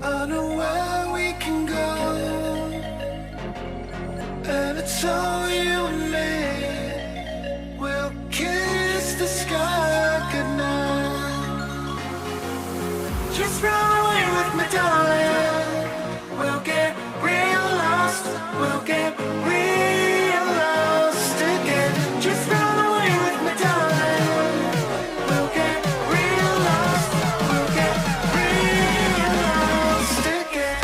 I know where we can go, and it's all you and me. We'll kiss the sky goodnight. Just run away with me, darling. We'll get real lost. We'll get real lost again. Just run away with me, darling. We'll get real lost. We'll get real lost again.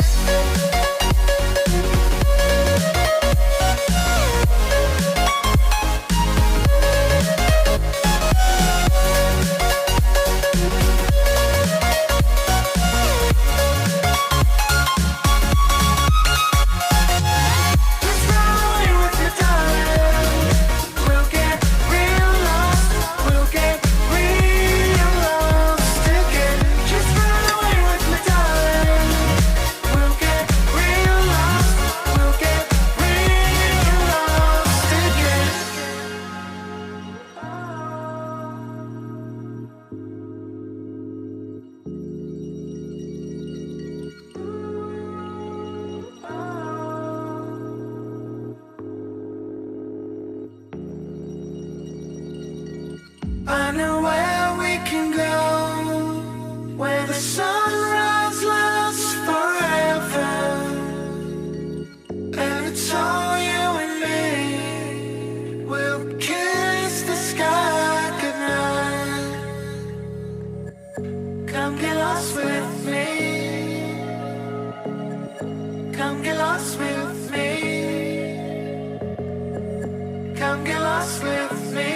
Just run away with me, darling. We'll get real lost. We'll get real lost again. Just run away with me, darling. We'll get real lost. We'll get real lost again. I know where we can go, where the sunrise lasts forever, and it's all you and me. We'll kiss the sky goodnight. Come get lost with me. Come get lost with me. Come get lost with me.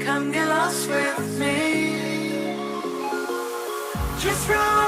Come get lost with me. Just run